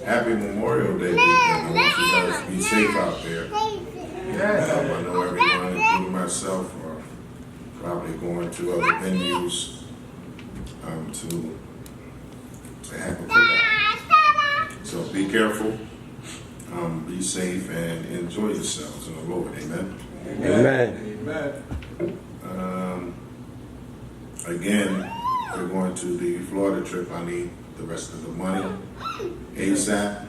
happy Memorial Day weekend. I want you guys to be safe out there. I know everyone, including myself, are probably going to other venues to have a cookout. So be careful, be safe, and enjoy yourselves in the Lord. Amen. Amen. Amen. Again, we're going to the Florida trip. I need the rest of the money ASAP.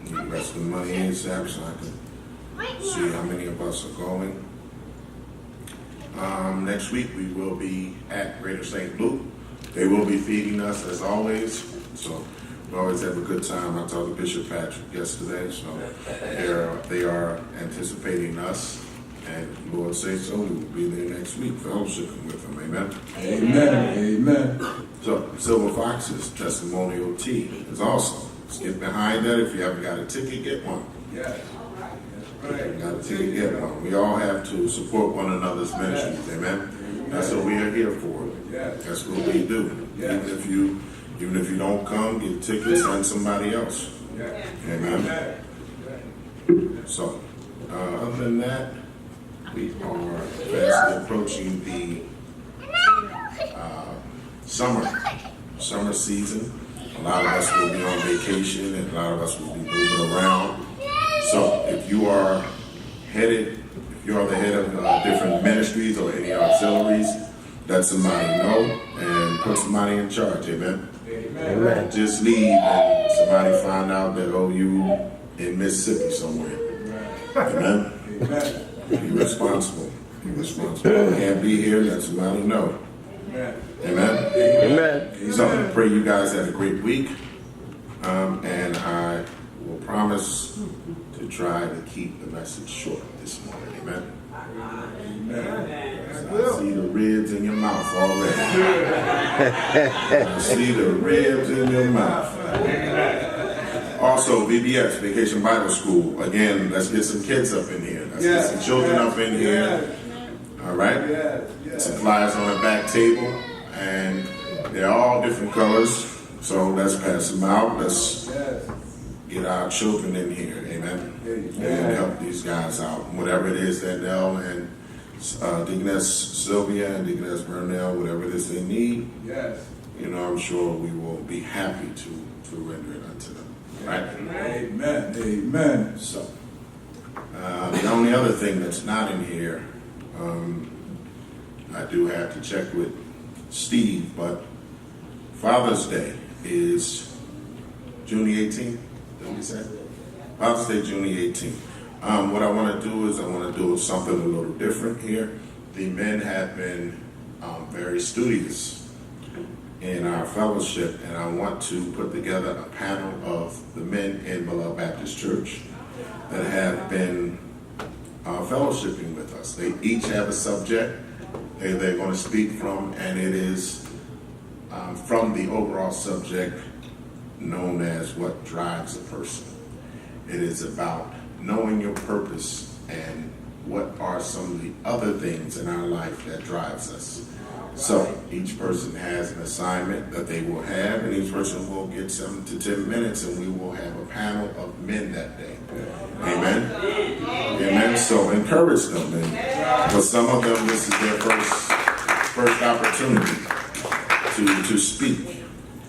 Need the rest of the money ASAP so I can see how many of us are going. Next week we will be at Greater St. Luke. They will be feeding us as always. So we always have a good time. I talked to Bishop Patrick yesterday, so they are anticipating us. And Lord say so, we will be there next week, fellowshipping with them. Amen. Amen. Amen. So Silver Fox's testimonial tea is awesome. Let's get behind that. If you haven't got a ticket, get one. Yes. If you haven't got a ticket, get one. We all have to support one another's ministries. Amen. That's what we are here for. That's what we do. Even if you don't come, get tickets, send somebody else. Amen. So, other than that, we are fast approaching the summer season. A lot of us will be on vacation, and a lot of us will be moving around. So, if you are the head of different ministries or any auxiliaries, let somebody know and put somebody in charge. Amen. Amen. Just leave and somebody find out that you in Mississippi somewhere. Amen. Amen. Be responsible. Be responsible. Can't be here, let somebody know. Amen. Amen. Amen. So I pray you guys had a great week. And I will promise to try to keep the message short this morning. Amen. I see the ribs in your mouth already. I see the ribs in your mouth. Also, VBS, Vacation Bible School. Again, let's get some kids up in here. Let's get some children up in here. All right? Some flyers on the back table. And they're all different colors. So let's pass them out. Let's get our children in here. Amen. And help these guys out. Whatever it is that Nell and Deaconess Sylvia and Deaconess Burnell, whatever it is they need, I'm sure we will be happy to render it unto them. Right? Amen. Amen. So, the only other thing that's not in here, I do have to check with Steve, but Father's Day is June the 18th. Did we say? Father's Day, June the 18th. What I want to do is I want to do something a little different here. The men have been very studious in our fellowship, and I want to put together a panel of the men in Beloved Baptist Church that have been fellowshipping with us. They each have a subject they're going to speak from, and it is from the overall subject known as what drives a person. It is about knowing your purpose and what are some of the other things in our life that drives us. So each person has an assignment that they will have, and each person will get 7 to 10 minutes, and we will have a panel of men that day. Amen. Amen. So encourage them, and for some of them, this is their first opportunity to speak.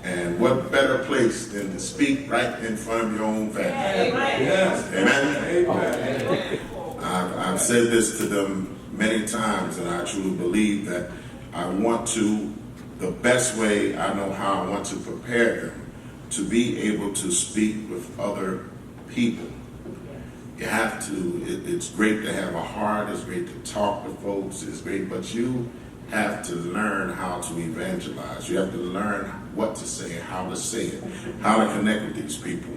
And what better place than to speak right in front of your own family? Amen. Amen. I've said this to them many times, and I truly believe that I want to, the best way I know how I want to prepare them to be able to speak with other people. You have to, it's great to have a heart, it's great to talk with folks, it's great, but you have to learn how to evangelize. You have to learn what to say, how to say it, how to connect with these people.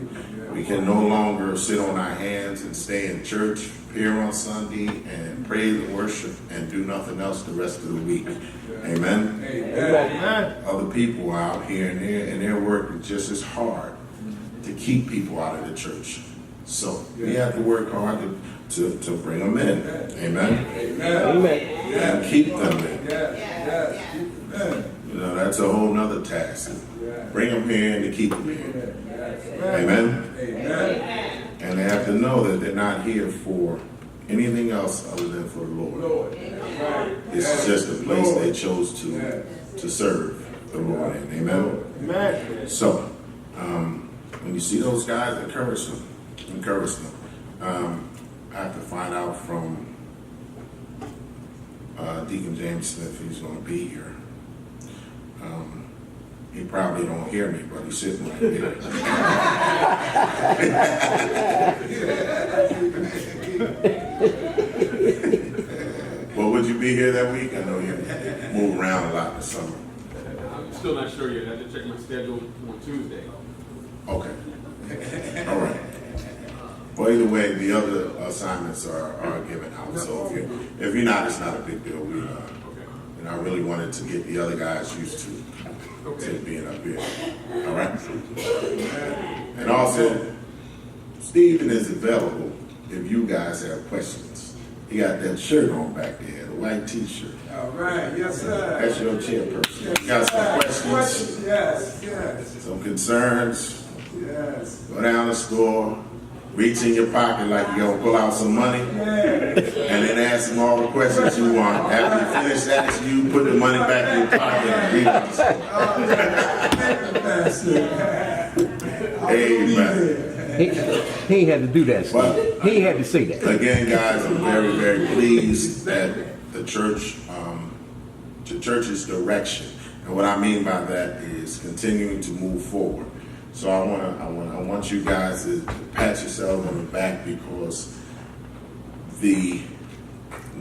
We can no longer sit on our hands and stay in church, appear on Sunday, and praise and worship and do nothing else the rest of the week. Amen? Amen. Other people are out here and they're working just as hard to keep people out of the church. So we have to work hard to bring them in. Amen? Amen. And keep them in. That's a whole nother task. Bring them here and to keep them here. Amen. Amen. And they have to know that they're not here for anything else other than for the Lord. Lord. Right. This is just a place they chose to serve the Lord in. Amen. Amen. So, when you see those guys, encourage them. Encourage them. I have to find out from Deacon James Smith if he's going to be here. He probably don't hear me, but he's sitting right there. Well, would you be here that week? I know you move around a lot this summer. I'm still not sure yet. I have to check my schedule on Tuesday. Okay. All right. Well, either way, the other assignments are given out. So if you're not, it's not a big deal. We, and I really wanted to get the other guys used to being up here. All right. And also, Stephen is available if you guys have questions. He got that shirt on back there, the white T-shirt. All right. Yes, sir. That's your chairperson. You got some questions, Yes. Yes. some concerns. Yes. Go down the store, reach in your pocket like you're gonna pull out some money, and then ask them all the questions you want. After you finish asking, you put the money back in your pocket and read it. Amen. He had to do that, But- Steve. He had to say that. Again, guys, I'm very, very pleased that the church's direction, and what I mean by that is continuing to move forward. So I want you guys to pat yourselves on the back, because the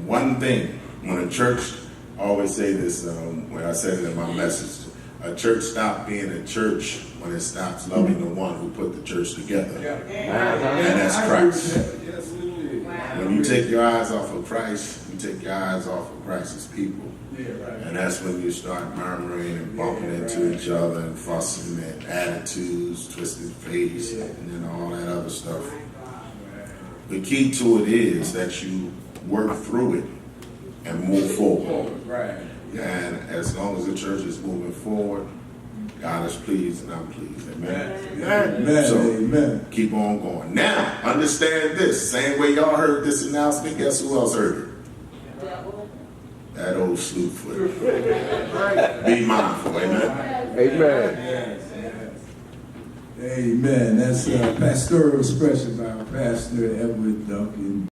one thing when a church, I always say this when I said it in my message, a church stops being a church when it stops loving the one who put the church together, and that's Christ. Yes, indeed. When you take your eyes off of Christ, you take your eyes off of Christ's people. Yeah, right. And that's when you start murmuring and bumping into each other and fussing and attitudes, twisted face, and all that other stuff. The key to it is that you work through it and move forward. Right. And as long as the church is moving forward, God is pleased and I'm pleased. Amen. Amen. So, Amen. keep on going. Now, understand this. Same way y'all heard this announcement, guess who else heard it? That old slewfoot. Be mindful, amen. Amen. Yes, yes. Amen. That's pastoral expression by Pastor Edward Duncan.